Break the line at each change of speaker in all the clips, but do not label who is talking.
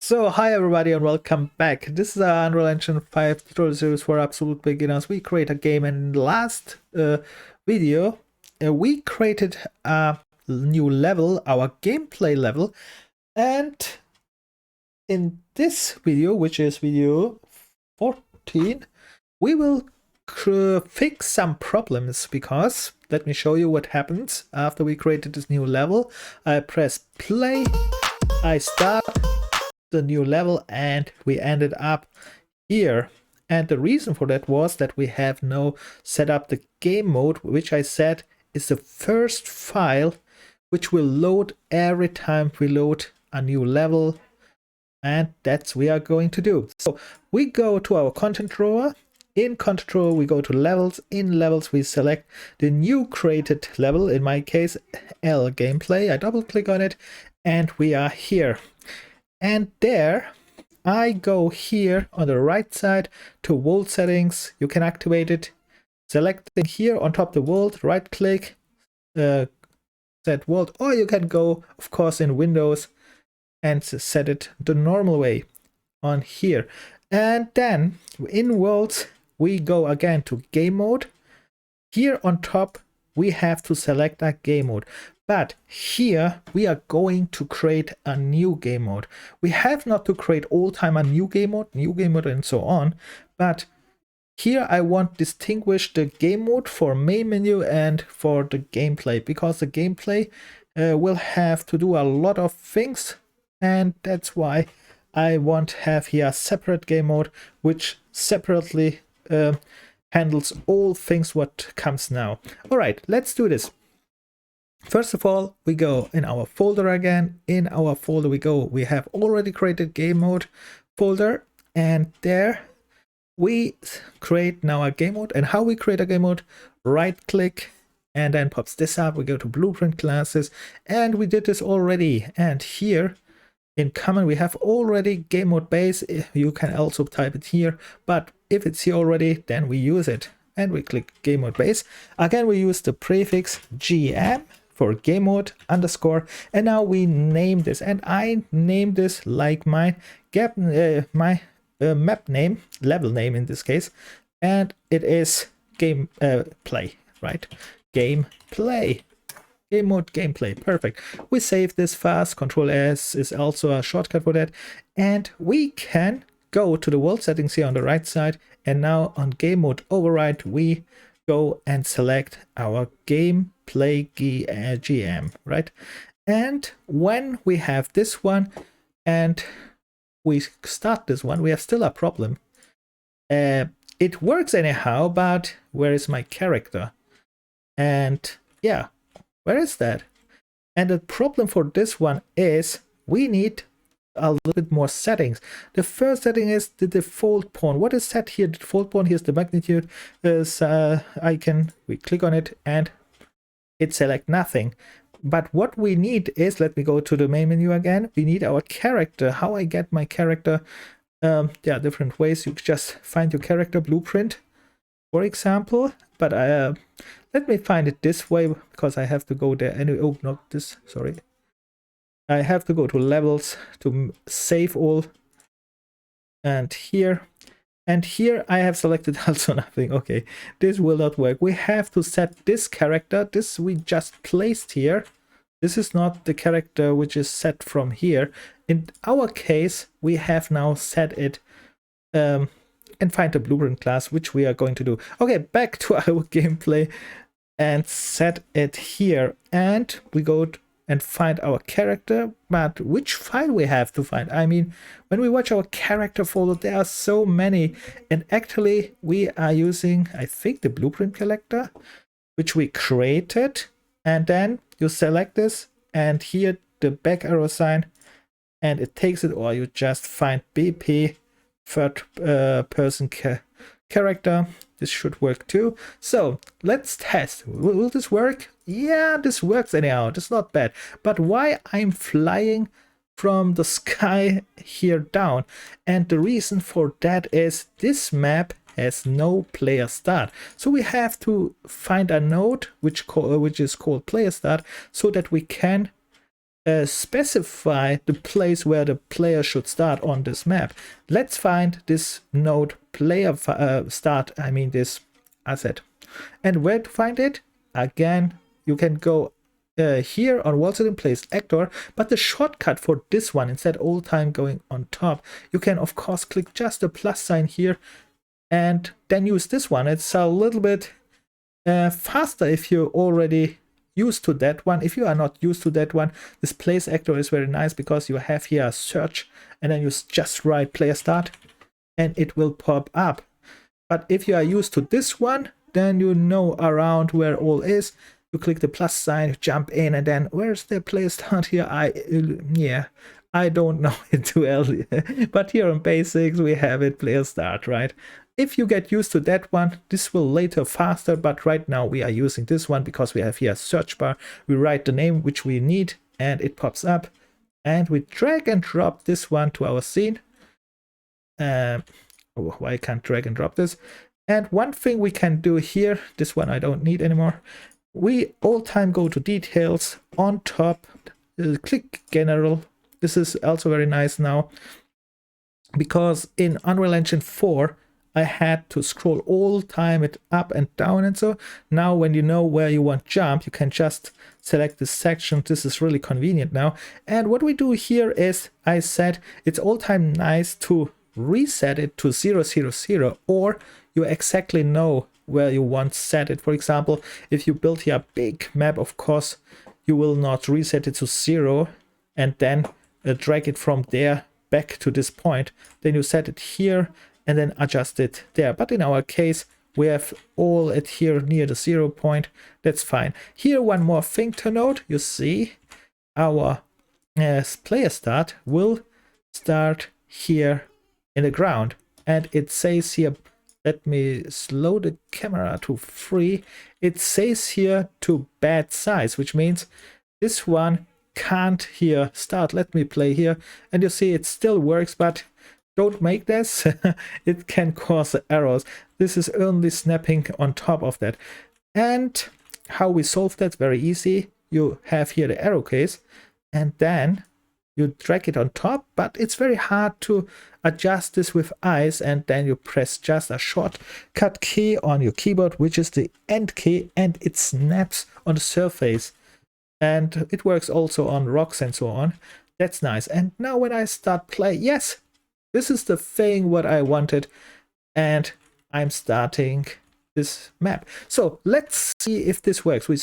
So hi everybody and welcome back. This is our Unreal Engine 5 tutorial series for absolute beginners. We create a game, and in the last video we created a new level, our gameplay level, and in this video, which is video 14, we will fix some problems, because let me show you what happens after we created this new level. I press play, I start the new level, and we ended up here. And the reason for that was that we have now set up the game mode, which I said is the first file which will load every time we load a new level, and that's what we are going to do. So we go to our content drawer. In content drawer we go to levels. In levels we select the new created level, in my case L gameplay. I double click on it and we are here. And there I go here on the right side to world settings. You can activate it, selecting here on top the world, right click, set world, or you can go of course in Windows and set it the normal way on here. And then in worlds we go again to game mode. Here on top we have to select a game mode. But here we are going to create a new game mode. We have not to create all time a new game mode and so on. But here I want to distinguish the game mode for main menu and for the gameplay, because the gameplay will have to do a lot of things, and that's why I want to have here a separate game mode which separately handles all things what comes now. All right, let's do this. First of all, we go in our folder again. In our folder we have already created game mode folder, and there we create now a game mode. And how we create a game mode: right click and then pops this up. We go to blueprint classes, and we did this already. And here in common we have already game mode base. You can also type it here, but if it's here already, then we use it. And we click game mode base. Again, we use the prefix GM for game mode underscore, and now we name this, and I name this like my map name, level name in this case, and it is game play, right? Gameplay, game mode gameplay. Perfect. We save this fast. Control S is also a shortcut for that, and we can go to the world settings here on the right side, and now on game mode override we go and select our gameplay GM, right? And when we have this one and we start this one, we have still a problem. It works anyhow, but where is my character? And yeah, where is that? And the problem for this one is we need a little bit more settings. The first setting is the default point. What is set here? The default point, here's the magnitude icon. We click on it and it select nothing. But what we need is, let me go to the main menu again. We need our character. How I get my character? There are different ways. You just find your character blueprint, for example. But let me find it this way, because I have to go there anyway. Oh, not this, sorry. I have to go to levels to save all, and here I have selected also nothing. Okay, this will not work. We have to set this character. This we just placed here. This is not the character which is set from here. In our case, we have now set it and find the blueprint class, which we are going to do. Okay, back to our gameplay and set it here, and we go and find our character. But which file we have to find? I mean, when we watch our character folder, there are so many, and actually we are using, I think, the blueprint collector, which we created. And then you select this, and here the back arrow sign, and it takes it, or you just find BP third person character. This should work too. So let's test. Will this work? Yeah, this works anyhow. It's not bad. But why I'm flying from the sky here down? And the reason for that is this map has no player start. So we have to find a node which is called player start, so that we can specify the place where the player should start on this map. Let's find this node player start, I mean this asset. And where to find it? Again, you can go here on wall setting place actor, but the shortcut for this one, instead all time going on top, you can of course click just the plus sign here and then use this one. It's a little bit faster if you're already used to that one. If you are not used to that one, this place actor is very nice because you have here a search and then you just write player start and it will pop up. But if you are used to this one, then you know around where all is. You click the plus sign, jump in, and then where's the player start here? I don't know it too early. But here on basics we have it player start, right? If you get used to that one, this will later faster, but right now we are using this one because we have here a search bar. We write the name which we need and it pops up, and we drag and drop this one to our scene. Oh, why can't drag and drop this? And one thing we can do here, this one I don't need anymore. We all time go to details, on top, click general. This is also very nice now, because in Unreal Engine 4, I had to scroll all time it up and down, and so now when you know where you want jump, you can just select this section. This is really convenient now. And what we do here is I said it's all time nice to reset it to 0, 0, 0, or you exactly know where you want to set it. For example, if you build here a big map, of course you will not reset it to 0 and then drag it from there back to this point. Then you set it here and then adjust it there. But in our case, we have all it here near the 0 point. That's fine. Here, one more thing to note. You see, our player start will start here in the ground. And it says here, let me slow the camera to 3. It says here to bad size, which means this one can't here start. Let me play here. And you see it still works, but don't make this. It can cause errors. This is only snapping on top of that. And how we solve that? Very easy. You have here the arrow case and then you drag it on top, but it's very hard to adjust this with eyes, and then you press just a shortcut key on your keyboard, which is the end key, and it snaps on the surface. And it works also on rocks and so on. That's nice. And now when I start play, yes, this is the thing what I wanted, and I'm starting this map. So let's see if this works. We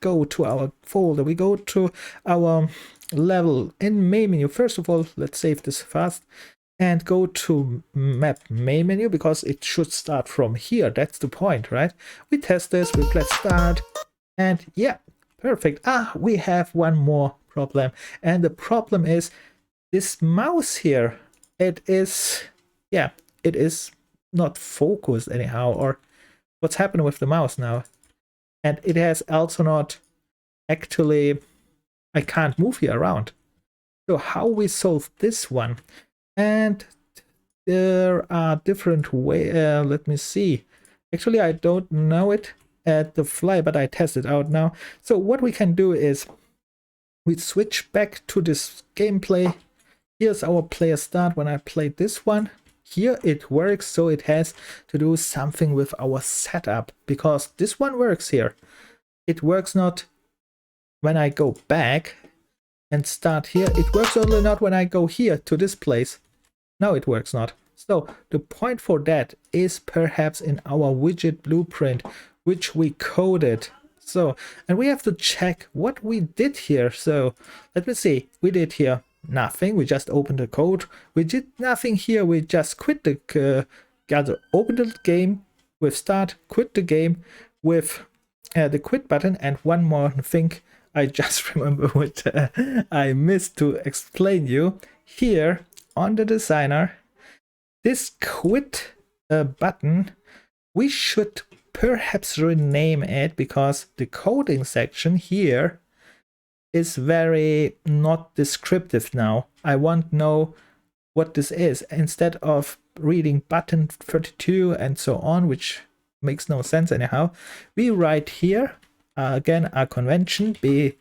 go to our folder, we go to our level in main menu. First of all, let's save this fast and go to map main menu, because it should start from here. That's the point, right? We test this, we press start, and yeah, perfect. We have one more problem, and the problem is this mouse here. It is not focused anyhow, or what's happening with the mouse now. And it has also not actually, I can't move here around. So how we solve this one? And there are different ways. Let me see. Actually, I don't know it at the fly, but I test it out now. So what we can do is we switch back to this gameplay. Here's our player start. When I played this one, here it works, so it has to do something with our setup, because this one works here. It works not when I go back and start here. It works only not when I go here to this place. No, it works not. So the point for that is perhaps in our widget blueprint, which we coded. So, and we have to check what we did here. So let me see. We did here nothing. We just opened the code. We did nothing here. We just quit the open the game with start, quit the game with the quit button. And one more thing I just remember what I missed to explain you. Here on the designer, this quit button, we should perhaps rename it, because the coding section here is very not descriptive now. I want to know what this is, instead of reading button 32 and so on, which makes no sense anyhow. We write here again a convention, be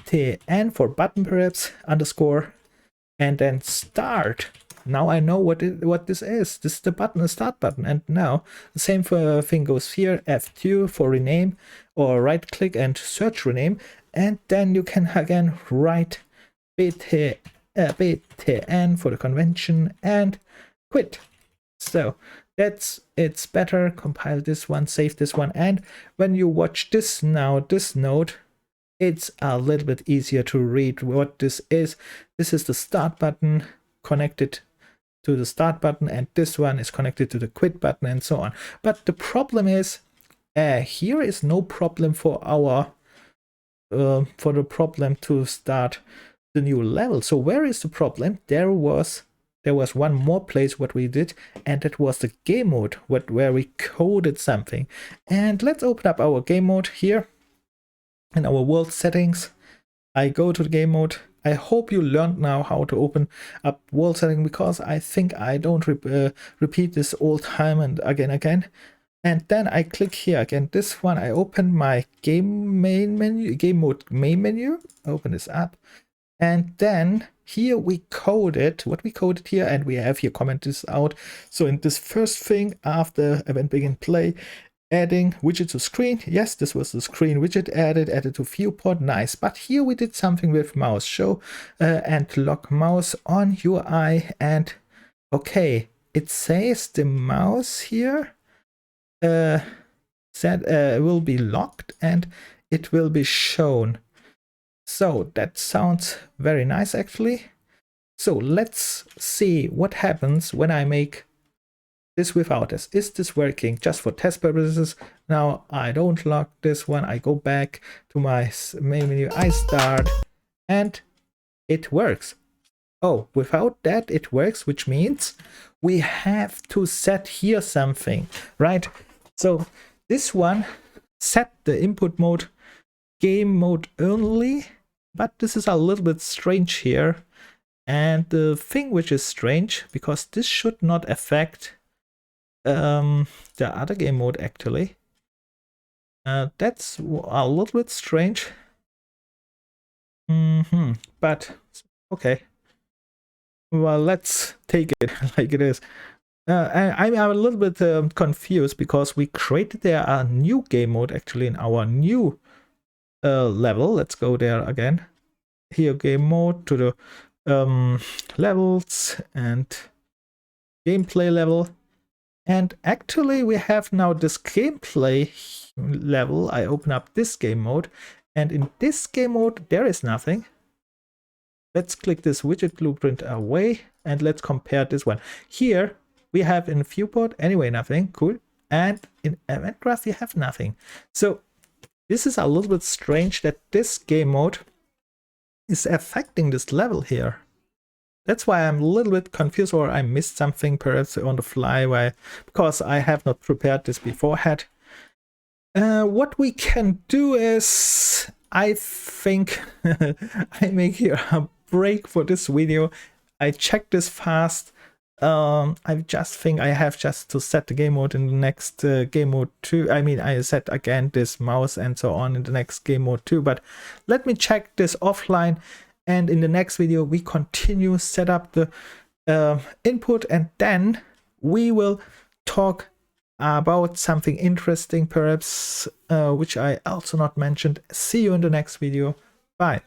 btn for button perhaps, underscore, and then start. Now I know what this is. This is the button, the start button. And now the same thing goes here, F2 for rename, or right click and search rename. And then you can again write btn for the convention and quit. So it's better. Compile this one, save this one. And when you watch this now, this node, it's a little bit easier to read what this is. This is the start button connected to the start button, and this one is connected to the quit button, and so on. But the problem is, here is no problem for our for the problem to start the new level. So where is the problem? There was one more place what we did, and that was the game mode where we coded something. And let's open up our game mode here in our world settings. I go to the game mode. I hope you learned now how to open up world setting, because I think I don't repeat this all time and again. And then I click here again. This one, I open my game mode main menu. Open this up, and then here we coded what we coded here, and we have here comment this out. So in this first thing after event begin play, adding widget to screen. Yes, this was the screen widget added to viewport. Nice. But here we did something with mouse show and lock mouse on UI. And okay, it says the mouse here will be locked and it will be shown. So that sounds very nice actually. So let's see what happens when I make this without this. Is this working? Just for test purposes. Now I don't lock this one. I go back to my main menu. I start and it works. Oh, without that it works, which means we have to set here something, right? So this one set the input mode game mode only, but this is a little bit strange here. And the thing which is strange, because this should not affect the other game mode actually. That's a little bit strange. But okay. Well, let's take it like it is. I'm a little bit confused, because we created there a new game mode actually in our new level. Let's go there again. Here, game mode, to the levels and gameplay level. And actually we have now this gameplay level. I open up this game mode, and in this game mode there is nothing. Let's click this widget blueprint away and let's compare this one. Here we have in viewport anyway nothing. Cool. And in event graph we have nothing. So this is a little bit strange that this game mode is affecting this level here. That's why I'm a little bit confused, or I missed something perhaps on the fly, because I have not prepared this beforehand. What we can do is, I think I make here a break for this video. I check this fast. I just think I have just to set the game mode in the next game mode 2. I mean, I set again this mouse and so on in the next game mode 2, but let me check this offline. And in the next video, we continue set up the input, and then we will talk about something interesting, perhaps, which I also not mentioned. See you in the next video. Bye.